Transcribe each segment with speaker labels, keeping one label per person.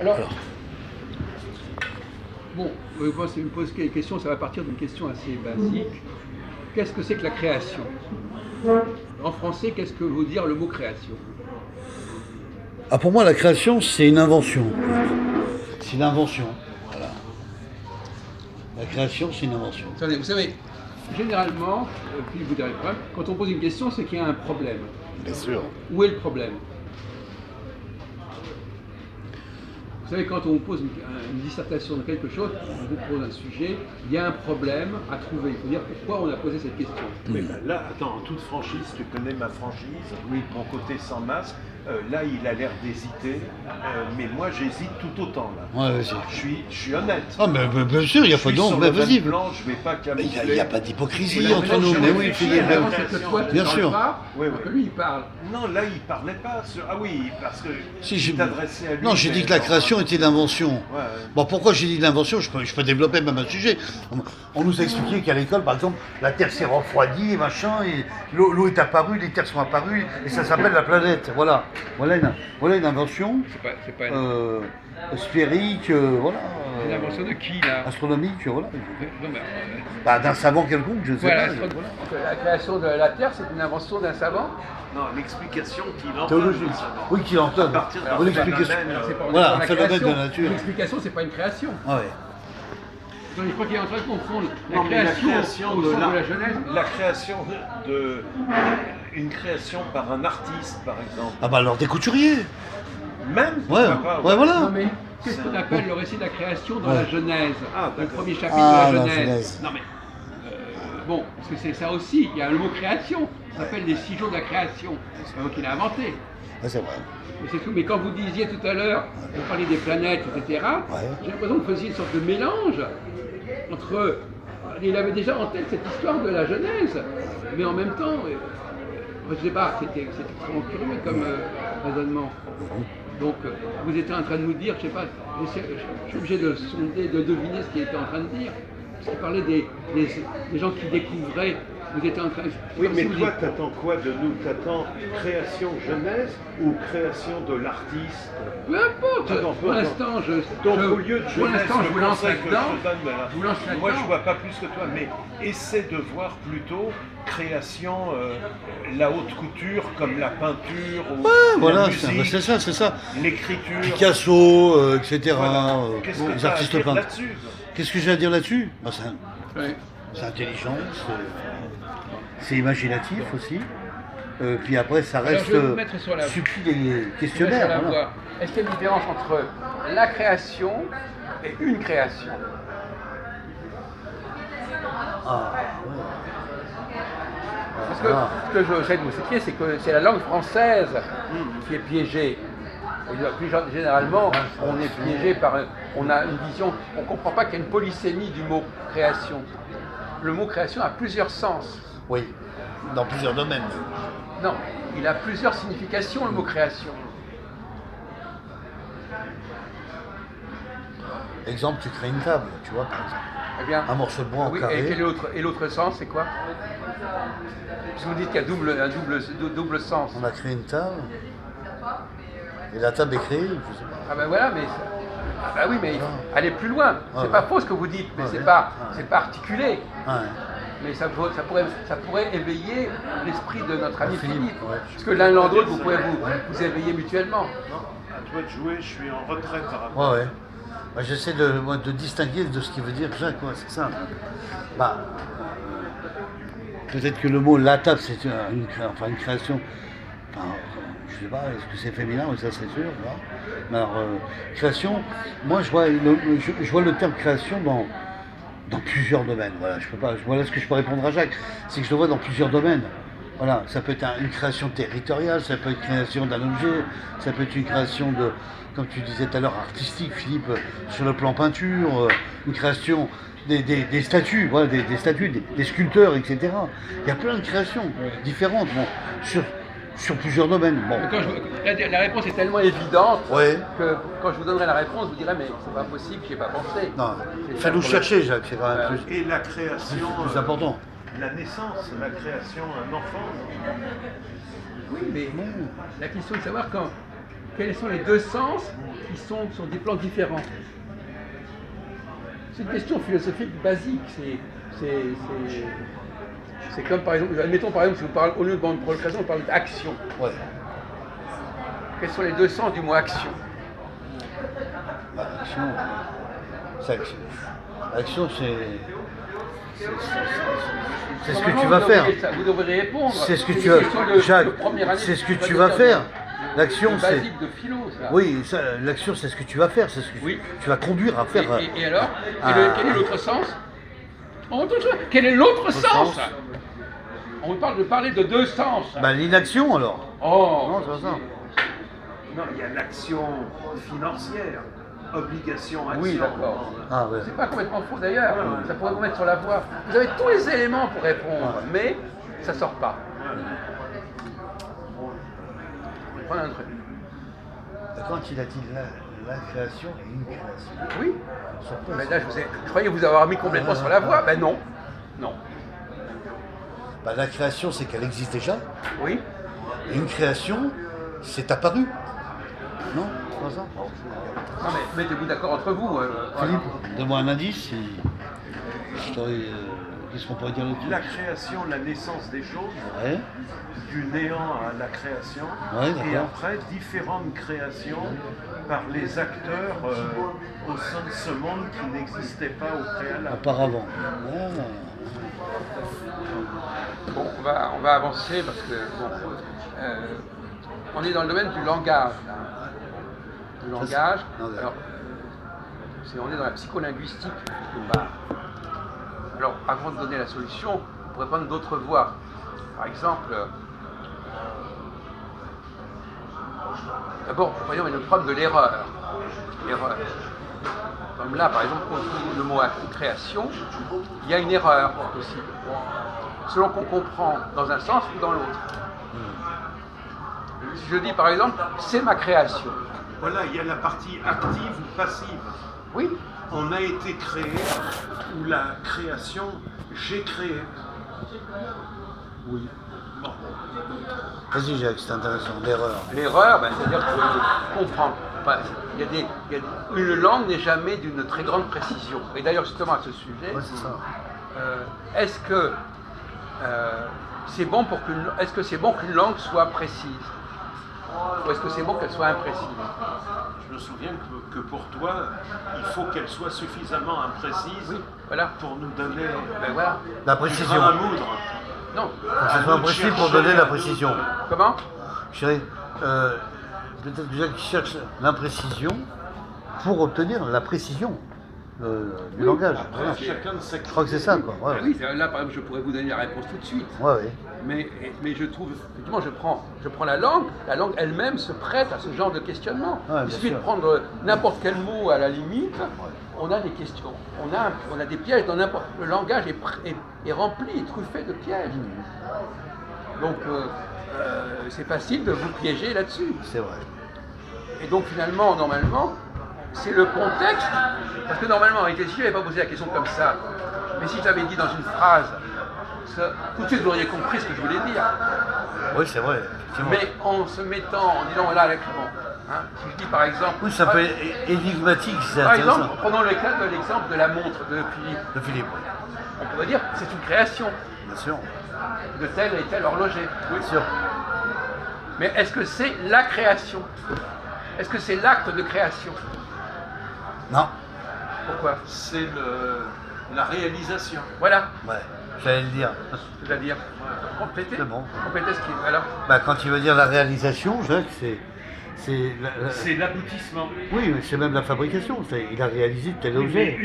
Speaker 1: Alors,
Speaker 2: Alors,
Speaker 1: bon, moi, si vous me posez une question, ça va partir d'une question assez basique. Qu'est-ce que c'est que la création? En français, qu'est-ce que veut dire le mot création?
Speaker 2: pour moi, la création, c'est une invention. C'est une invention. Voilà. La création, c'est une invention.
Speaker 1: Attendez, vous savez, généralement, puis vous direz le problème, quand on pose une question, c'est qu'il y a un problème.
Speaker 2: Bien sûr.
Speaker 1: Où est le problème? Vous savez, quand on vous pose une dissertation de quelque chose, on vous pose un sujet, il y a un problème à trouver. Il faut dire pourquoi on a posé cette question.
Speaker 3: Oui, ben là, attends, en toute franchise, tu connais ma franchise, oui, mon côté sans masque. Là, il a l'air d'hésiter, mais moi, j'hésite tout autant là.
Speaker 2: Ouais, vas-y.
Speaker 3: Je suis honnête.
Speaker 2: Ah, mais bien sûr, il n'y a
Speaker 3: Je
Speaker 2: pas
Speaker 3: suis
Speaker 2: d'ombre.
Speaker 3: sur
Speaker 2: Mais
Speaker 3: le même
Speaker 2: vas-y.
Speaker 3: plan, je vais pas
Speaker 2: Mais
Speaker 3: camoufler.
Speaker 2: il n'y a pas d'hypocrisie
Speaker 3: Oui,
Speaker 2: entre
Speaker 3: non,
Speaker 2: nous.
Speaker 3: je
Speaker 2: Mais oui,
Speaker 3: réfléchis,
Speaker 2: Philippe.
Speaker 3: mais
Speaker 1: La différence, c'est que toi, tu
Speaker 2: Bien
Speaker 1: parles
Speaker 2: sûr.
Speaker 1: pas,
Speaker 3: Oui,
Speaker 1: alors
Speaker 3: oui.
Speaker 1: que lui, il parle.
Speaker 3: Non, là, il parlait pas. Ah oui, parce que
Speaker 2: Si,
Speaker 3: il t'adressait à lui.
Speaker 2: Non, j'ai
Speaker 3: mais
Speaker 2: dit que la
Speaker 3: dans
Speaker 2: création
Speaker 3: un-
Speaker 2: était l'invention.
Speaker 3: Ouais, ouais.
Speaker 2: Bon, pourquoi j'ai dit l'invention? Je peux développer même un sujet. On nous a expliqué qu'à l'école, par exemple, la Terre s'est refroidie, machin, et l'eau est apparue, les terres sont apparues, et ça s'appelle la planète. Voilà. Voilà une invention
Speaker 1: C'est pas
Speaker 2: sphérique, voilà.
Speaker 1: une invention de qui, là?
Speaker 2: Astronomique, voilà.
Speaker 1: Non, mais,
Speaker 2: D'un savant quelconque, je ne sais
Speaker 1: voilà,
Speaker 2: pas.
Speaker 1: la création de la Terre, c'est une invention d'un savant?
Speaker 3: Non, l'explication qu'il en
Speaker 2: Théologique. Oui, qu'il en donne.
Speaker 3: partir d'un
Speaker 2: Ou l'explication.
Speaker 3: phénomène,
Speaker 1: C'est pas
Speaker 2: Voilà,
Speaker 1: la
Speaker 2: un phénomène
Speaker 1: création.
Speaker 2: de nature.
Speaker 1: L'explication, c'est pas une création.
Speaker 2: Ah ouais.
Speaker 1: Donc, je crois qu'il est en train de confondre
Speaker 3: Non, mais la création
Speaker 1: au
Speaker 3: de
Speaker 1: sens de la Genèse.
Speaker 3: la création de une création par un artiste, par exemple.
Speaker 2: Ah bah alors des couturiers.
Speaker 3: Même.
Speaker 2: Ouais,
Speaker 3: pourquoi pas,
Speaker 2: ouais, voilà.
Speaker 1: Non, mais qu'est-ce qu'on appelle le récit de la création dans
Speaker 2: Ouais.
Speaker 1: la Genèse?
Speaker 3: Ah,
Speaker 1: Le
Speaker 3: d'accord.
Speaker 1: premier chapitre
Speaker 2: Ah,
Speaker 1: de la
Speaker 2: la
Speaker 1: Genèse.
Speaker 2: Genèse.
Speaker 1: Non, mais bon, parce que c'est ça aussi. Il y a le mot création. Ça s'appelle les 6 jours de la création. C'est pas moi qui l'ai inventé.
Speaker 2: Ouais, c'est vrai.
Speaker 1: Mais c'est tout. Mais quand vous disiez tout à l'heure, vous parliez des planètes, etc.,
Speaker 2: Ouais.
Speaker 1: j'ai l'impression que vous faisiez une sorte de mélange entre. Il avait déjà en tête cette histoire de la Genèse, mais en même temps, je ne sais pas, c'était extrêmement curieux comme raisonnement. Donc, vous étiez en train de nous dire, je ne sais pas, je suis obligé de sonder, de deviner ce qu'il était en train de dire. Parce qu'il parlait des gens qui découvraient. Vous étiez en train.
Speaker 3: Oui,
Speaker 1: comme
Speaker 3: mais
Speaker 1: si vous
Speaker 3: toi,
Speaker 1: étiez-
Speaker 3: t'attends quoi de nous? T'attends création jeunesse ou création de l'artiste?
Speaker 1: Peu importe.
Speaker 3: Attends,
Speaker 1: Pour l'instant,
Speaker 3: Donc, au lieu de
Speaker 1: pour
Speaker 3: jeunesse,
Speaker 1: l'instant, je
Speaker 3: le
Speaker 1: vous lance
Speaker 3: conseil que je
Speaker 1: là-dedans.
Speaker 3: te donne,
Speaker 1: Je vous lance
Speaker 3: moi,
Speaker 1: là-dedans.
Speaker 3: je vois pas plus que toi, mais essaie de voir plutôt création, la haute couture, comme la peinture ou
Speaker 2: Voilà,
Speaker 3: la musique,
Speaker 2: c'est ça.
Speaker 3: l'écriture.
Speaker 2: Picasso, etc.
Speaker 3: Voilà. Qu'est-ce que
Speaker 2: les
Speaker 3: tu as à
Speaker 2: artistes
Speaker 3: dire
Speaker 2: peintres.
Speaker 3: là-dessus?
Speaker 2: Qu'est-ce que j'ai à dire là-dessus? Bah,
Speaker 1: Ouais.
Speaker 2: c'est intelligent, c'est imaginatif aussi. Puis après, ça
Speaker 1: Alors,
Speaker 2: reste
Speaker 1: je vais vous mettre sur la-
Speaker 2: subtil et
Speaker 1: Je vais sur
Speaker 2: questionnaire.
Speaker 1: la
Speaker 2: voilà.
Speaker 1: voie. Est-ce qu'il y a une différence entre la création et une création?
Speaker 2: Ah,
Speaker 1: Parce que
Speaker 2: Ah.
Speaker 1: ce que j'essaie de vous expliquer, c'est que c'est la langue française qui est piégée. Plus généralement, on est piégé par. On a une vision. On ne comprend pas qu'il y a une polysémie du mot création. Le mot création a plusieurs sens.
Speaker 2: oui, dans plusieurs domaines.
Speaker 1: Non, il a plusieurs significations, le mot création.
Speaker 2: Exemple, tu crées une table, tu vois, par exemple.
Speaker 1: Eh bien,
Speaker 2: Un morceau de bois en
Speaker 1: oui,
Speaker 2: carré.
Speaker 1: et quel est l'autre sens, c'est quoi? Si vous dites qu'il y a double sens.
Speaker 2: On a créé une table. Et la table est créée, je sais pas.
Speaker 1: Ah ben voilà, mais ah ben oui, mais allez plus loin. C'est
Speaker 2: Ouais,
Speaker 1: pas
Speaker 2: ouais.
Speaker 1: faux ce que vous dites, mais
Speaker 2: Ouais,
Speaker 1: c'est
Speaker 2: ouais.
Speaker 1: pas
Speaker 2: Ouais.
Speaker 1: c'est pas articulé.
Speaker 2: Ouais.
Speaker 1: Mais ça pourrait éveiller l'esprit de notre ami
Speaker 2: Philippe,
Speaker 1: Philippe.
Speaker 2: ouais.
Speaker 1: Parce que l'un et l'autre, vous pouvez vous éveiller mutuellement.
Speaker 3: Non, à toi de jouer, je suis en retraite par rapport.
Speaker 2: Ouais, ouais. Bah, j'essaie de distinguer de ce qu'il veut dire Jacques, ouais, c'est ça. Bah, peut-être que le mot la table, c'est une création. Enfin, je sais pas, est-ce que c'est féminin ou ça c'est sûr, voilà. Mais alors, création, moi je vois le terme création dans plusieurs domaines. Voilà, je peux pas, voilà ce que je peux répondre à Jacques, c'est que je le vois dans plusieurs domaines. Voilà, ça peut être une création territoriale, ça peut être une création d'un objet, ça peut être une création de, comme tu disais tout à l'heure, artistique, Philippe, sur le plan peinture, une création des statues, voilà, des statues, des sculpteurs, etc. Il y a plein de créations différentes, bon, sur plusieurs domaines. Bon.
Speaker 1: La réponse est tellement évidente
Speaker 2: Ouais.
Speaker 1: que quand je vous donnerai la réponse, vous direz mais c'est pas possible, j'y ai pas pensé.
Speaker 2: Non,
Speaker 1: C'est ça
Speaker 2: fais-nous
Speaker 1: le problème.
Speaker 2: chercher, Jacques, c'est quand même plus,
Speaker 3: Et la création,
Speaker 2: plus important.
Speaker 3: la naissance, la création, un enfant.
Speaker 1: Oui, mais la question est de savoir quand quels sont les deux sens qui sont sur des plans différents? C'est une question philosophique basique. C'est comme par exemple, admettons par exemple, si vous parlez, au lieu de bande pour l'occasion, on parle d'action.
Speaker 2: Ouais.
Speaker 1: Quels sont les deux sens du mot action?
Speaker 2: Bah, action, c'est action. Action, c'est ce que tu vas faire.
Speaker 1: Vous devriez répondre.
Speaker 2: C'est ce que tu vas faire. Jacques, c'est ce que tu vas faire. L'action, c'est.
Speaker 1: Basique de philo, ça.
Speaker 2: Oui, l'action, c'est ce que tu vas faire. C'est ce que tu vas conduire à faire.
Speaker 1: Et alors quel est l'autre sens? Quel est l'autre sens? On parle de parler de deux sens.
Speaker 2: Bah, l'inaction alors.
Speaker 1: Oh
Speaker 2: Non, c'est pas ça.
Speaker 3: Non, il y a l'action financière, obligation, action.
Speaker 1: Oui, d'accord.
Speaker 2: Ah, ouais.
Speaker 1: C'est pas complètement faux d'ailleurs. Ça pourrait vous mettre sur la voie. Vous avez tous les éléments pour répondre, mais ça sort pas. On va prendre un truc.
Speaker 2: Quand il a dit la création et une création.
Speaker 1: Oui.
Speaker 2: Sur quoi
Speaker 1: Mais
Speaker 2: ils
Speaker 1: là,
Speaker 2: sont-
Speaker 1: je croyais vous avoir mis complètement sur la voie. Ben non. Non.
Speaker 2: Bah, la création, c'est qu'elle existe déjà.
Speaker 1: Oui.
Speaker 2: Et une création, c'est apparu. Non, c'est pas ça.
Speaker 1: Non mais mettez-vous d'accord entre vous.
Speaker 2: Philippe, donne-moi un indice. Qu'est-ce qu'on pourrait dire là-dessus?
Speaker 3: La création, la naissance des choses,
Speaker 2: Ouais.
Speaker 3: du néant à la création,
Speaker 2: Ouais,
Speaker 3: et
Speaker 2: d'accord.
Speaker 3: après différentes créations par les acteurs au sein de ce monde qui n'existait pas au préalable.
Speaker 2: Auparavant. Ah.
Speaker 1: Bon, on va avancer parce que bon, on est dans le domaine du langage. Là. Du langage.
Speaker 2: Langage.
Speaker 1: Alors, on est dans la psycholinguistique quelque part. Alors, avant de donner la solution, on pourrait prendre d'autres voies. Par exemple, d'abord, voyons le problème de l'erreur. L'erreur. Comme là, par exemple, quand on trouve le mot création, il y a une erreur possible. Selon qu'on comprend dans un sens ou dans l'autre. Si je dis par exemple, c'est ma création.
Speaker 3: Voilà, il y a la partie active ou passive.
Speaker 1: Oui,
Speaker 3: On a été créé, ou la création, j'ai créé.
Speaker 1: oui.
Speaker 3: Bon.
Speaker 2: Vas-y Jacques, c'est intéressant. L'erreur.
Speaker 1: L'erreur, c'est-à-dire que comprendre. Enfin, une langue n'est jamais d'une très grande précision. Et d'ailleurs, justement à ce sujet,
Speaker 2: Ouais, c'est ça.
Speaker 1: est-ce que c'est bon qu'une langue soit précise? Ou est-ce que c'est bon qu'elle soit imprécise?
Speaker 3: Je me souviens que pour toi, il faut qu'elle soit suffisamment imprécise
Speaker 1: Oui, voilà.
Speaker 3: pour nous donner
Speaker 1: Ben voilà.
Speaker 2: La
Speaker 3: du
Speaker 2: précision.
Speaker 3: grain à moudre.
Speaker 1: Non.
Speaker 2: Faut que ce soit précis pour donner la précision.
Speaker 1: Comment?
Speaker 2: Chérie, peut-être que Jacques cherche l'imprécision pour obtenir la précision du langage.
Speaker 3: Après,
Speaker 2: Voilà.
Speaker 3: chacun de ses
Speaker 2: Je crois que c'est ça, quoi. Ouais,
Speaker 1: Ben oui, là par exemple, je pourrais vous donner la réponse tout de suite.
Speaker 2: ouais, ouais.
Speaker 1: Mais je trouve, effectivement, je prends la langue elle-même se prête à ce genre de questionnement.
Speaker 2: Ouais,
Speaker 1: Il
Speaker 2: bien
Speaker 1: suffit
Speaker 2: sûr.
Speaker 1: de prendre n'importe quel mot à la limite, on a des questions, on a des pièges dans n'importe. Le langage est rempli, est truffé de pièges. Donc c'est facile de vous piéger là-dessus.
Speaker 2: C'est vrai.
Speaker 1: Et donc finalement, normalement, c'est le contexte, parce que normalement, en réalité, si je n'avais pas posé la question comme ça, mais si j'avais dit dans une phrase, tout de suite vous auriez compris ce que je voulais dire.
Speaker 2: Oui, c'est vrai. Effectivement.
Speaker 1: Mais en se mettant, en disant voilà, si je dis par exemple.
Speaker 2: Oui, ça peut être énigmatique si c'est
Speaker 1: Par
Speaker 2: intéressant.
Speaker 1: exemple, prenons le cas de l'exemple de la montre de Philippe.
Speaker 2: De Philippe, oui.
Speaker 1: On pourrait dire c'est une création
Speaker 2: Bien sûr.
Speaker 1: de tel et tel horloger.
Speaker 2: Bien sûr.
Speaker 1: Mais est-ce que c'est la création? Est-ce que c'est l'acte de création?
Speaker 2: Non.
Speaker 1: Pourquoi?
Speaker 3: C'est la réalisation.
Speaker 1: Voilà,
Speaker 2: Ouais. J'allais le dire.
Speaker 1: c'est-à-dire compléter.
Speaker 2: C'est bon.
Speaker 1: Compléter ce qui est. Alors,
Speaker 2: Bah, quand il veut dire la réalisation, Jacques, c'est
Speaker 3: C'est l'aboutissement.
Speaker 2: oui, mais c'est même la fabrication. Il a réalisé tel
Speaker 3: Mais
Speaker 2: objet.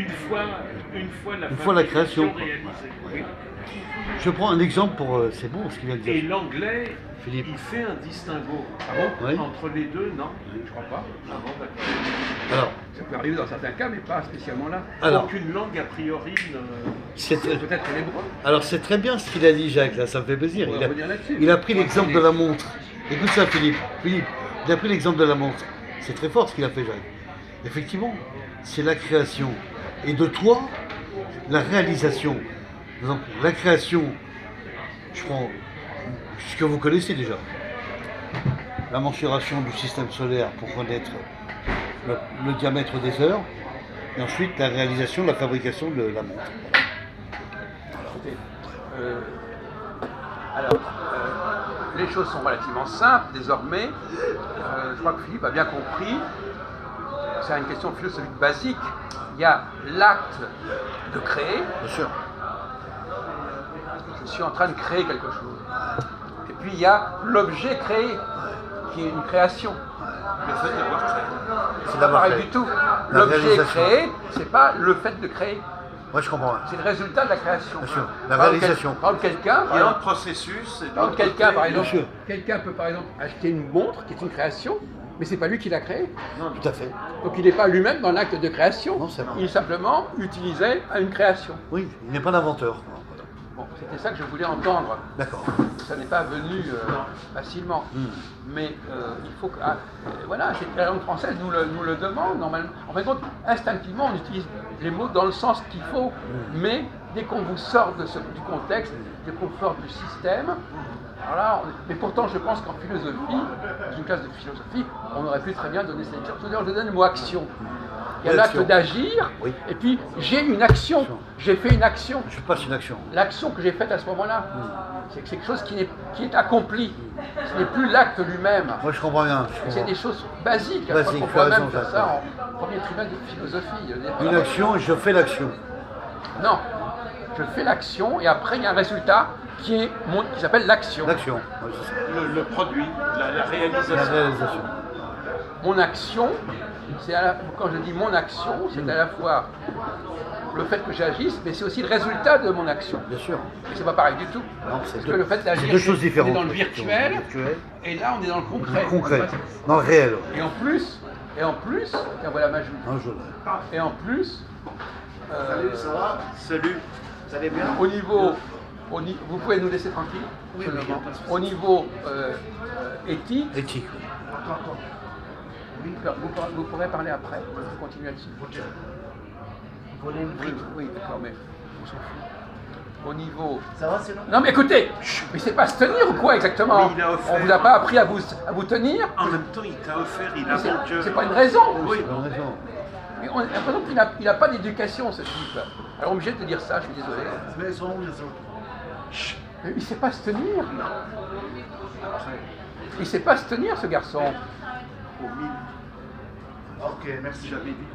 Speaker 3: une fois la
Speaker 2: création, quoi.
Speaker 3: réalisée. Oui.
Speaker 2: Je prends un exemple pour. C'est bon ce qu'il vient de
Speaker 3: Et
Speaker 2: dire.
Speaker 3: l'anglais,
Speaker 2: Philippe.
Speaker 3: il fait un distinguo.
Speaker 2: Oui.
Speaker 3: Entre les deux, non?
Speaker 1: je crois pas.
Speaker 3: Ah bon, d'accord.
Speaker 2: Alors,
Speaker 1: Ça peut arriver dans certains cas, mais pas spécialement là.
Speaker 2: alors,
Speaker 3: Aucune langue, a priori,
Speaker 2: c'est
Speaker 1: Peut-être l'hébreu.
Speaker 2: alors c'est très bien ce qu'il a dit, Jacques. Là, ça me fait plaisir.
Speaker 1: On va revenir là-dessus.
Speaker 2: Il a pris
Speaker 1: On va
Speaker 2: l'exemple de
Speaker 1: revenir.
Speaker 2: la montre. Écoute ça, Philippe. Philippe, il a pris l'exemple de la montre. C'est très fort ce qu'il a fait, Jacques. Effectivement, c'est la création. Et de toi, la réalisation. Donc, la création, je prends ce que vous connaissez déjà. la mensuration du système solaire pour connaître le diamètre des heures, et ensuite la réalisation de la fabrication de la montre.
Speaker 1: Écoutez, les choses sont relativement simples désormais. Je crois que Philippe a bien compris. C'est une question philosophique basique. Il y a l'acte de créer.
Speaker 2: Bien sûr.
Speaker 1: Je suis en train de créer quelque chose. Et puis il y a l'objet créé, qui est une création. Le fait d'avoir créé.
Speaker 2: C'est d'avoir
Speaker 1: Pareil
Speaker 2: créé.
Speaker 1: du tout.
Speaker 2: La
Speaker 1: L'objet
Speaker 2: réalisation.
Speaker 1: créé, c'est pas le fait de créer.
Speaker 2: Moi je comprends.
Speaker 1: C'est le résultat de la création.
Speaker 2: Bien sûr. La
Speaker 1: Par exemple,
Speaker 2: réalisation.
Speaker 1: Par exemple, quelqu'un,
Speaker 3: Il y a un processus. Et
Speaker 1: par exemple, quelqu'un, par
Speaker 2: Bien
Speaker 1: exemple,
Speaker 2: sûr.
Speaker 1: quelqu'un peut par exemple acheter une montre qui est une création, mais c'est pas lui qui l'a créée.
Speaker 2: Tout à fait.
Speaker 1: Donc il n'est pas lui-même dans l'acte de création.
Speaker 2: Non, c'est vrai.
Speaker 1: Il simplement utilisait une création.
Speaker 2: Oui, il n'est pas l'inventeur.
Speaker 1: Bon, c'était ça que je voulais entendre.
Speaker 2: D'accord.
Speaker 1: Ça n'est pas venu facilement. Mais il faut que. Voilà, la langue française nous le demande normalement. En fin de compte, instinctivement, on utilise les mots dans le sens qu'il faut. Mais dès qu'on vous sort du contexte, dès qu'on sort du système, alors, mais pourtant, je pense qu'en philosophie, dans une classe de philosophie, on aurait pu très bien donner cette chose. Je donne le mot action. Il y a
Speaker 2: Oui,
Speaker 1: l'acte
Speaker 2: action.
Speaker 1: d'agir,
Speaker 2: Oui.
Speaker 1: et puis j'ai une action. J'ai fait une action.
Speaker 2: Je passe une action.
Speaker 1: L'action que j'ai faite à ce moment-là, c'est quelque chose qui est accompli. Ce n'est plus l'acte lui-même.
Speaker 2: Moi je comprends bien. je
Speaker 1: C'est
Speaker 2: comprends.
Speaker 1: des choses basiques.
Speaker 2: Basiques,
Speaker 1: On
Speaker 2: tu as
Speaker 1: pourrait même
Speaker 2: raison,
Speaker 1: faire
Speaker 2: Jacques.
Speaker 1: ça en premier trimestre de philosophie.
Speaker 2: Une action et je fais l'action.
Speaker 1: Non, je fais l'action et après il y a un résultat qui s'appelle l'action.
Speaker 2: L'action. Oui, c'est ça.
Speaker 3: le produit, la
Speaker 2: La
Speaker 3: réalisation.
Speaker 2: réalisation.
Speaker 1: Mon action, quand je dis mon action, c'est à la fois le fait que j'agisse, mais c'est aussi le résultat de mon action.
Speaker 2: Bien sûr.
Speaker 1: Et c'est pas pareil du tout.
Speaker 2: Non, c'est
Speaker 1: Parce que le fait
Speaker 2: c'est
Speaker 1: d'agir,
Speaker 2: deux choses différentes.
Speaker 1: on est dans le
Speaker 2: effectivement.
Speaker 1: virtuel,
Speaker 2: Virtuel.
Speaker 1: et là on est dans le concret.
Speaker 2: Concret. Dans le réel.
Speaker 1: Et en plus, tiens, voilà ma joue.
Speaker 2: Un jeu.
Speaker 1: Et en plus,
Speaker 3: Salut.
Speaker 1: vous pouvez nous laisser tranquille.
Speaker 3: Oui,
Speaker 1: seulement.
Speaker 3: oui, y a pas de souci.
Speaker 1: Au niveau éthique,
Speaker 2: Éthique.
Speaker 1: vous pourrez parler après. Je continue là-dessus. Oui, d'accord, mais on s'en fout. Au niveau.
Speaker 4: Ça va, c'est long?
Speaker 1: Non mais écoutez, mais c'est pas se tenir ou quoi exactement?
Speaker 3: Oui, il a offert.
Speaker 1: On vous a pas appris à vous tenir?
Speaker 3: En même temps, il t'a offert, il a
Speaker 1: Mais
Speaker 3: donc.
Speaker 1: c'est pas une raison.
Speaker 3: Oui.
Speaker 2: Tu as raison.
Speaker 1: Mais on a l'impression qu'il n'a pas d'éducation, ce type. Alors, on est obligé de te dire ça, je suis désolé.
Speaker 4: Mais ils sont où les autres?
Speaker 1: Mais il ne sait pas se tenir. Il ne sait pas se tenir, ce garçon.
Speaker 3: Au mille.
Speaker 4: Ok, merci.
Speaker 3: J'avais dit.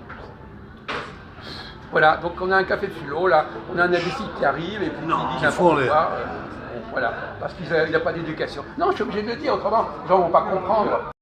Speaker 1: Voilà, donc on a un café philo, là. On a un imbécile qui arrive et puis
Speaker 3: Non,
Speaker 1: qui dit
Speaker 2: il faut
Speaker 1: n'importe
Speaker 2: en
Speaker 1: quoi. Bon, voilà, parce qu'il n'a pas d'éducation. Non, je suis obligé de le dire, autrement, les gens ne vont pas comprendre.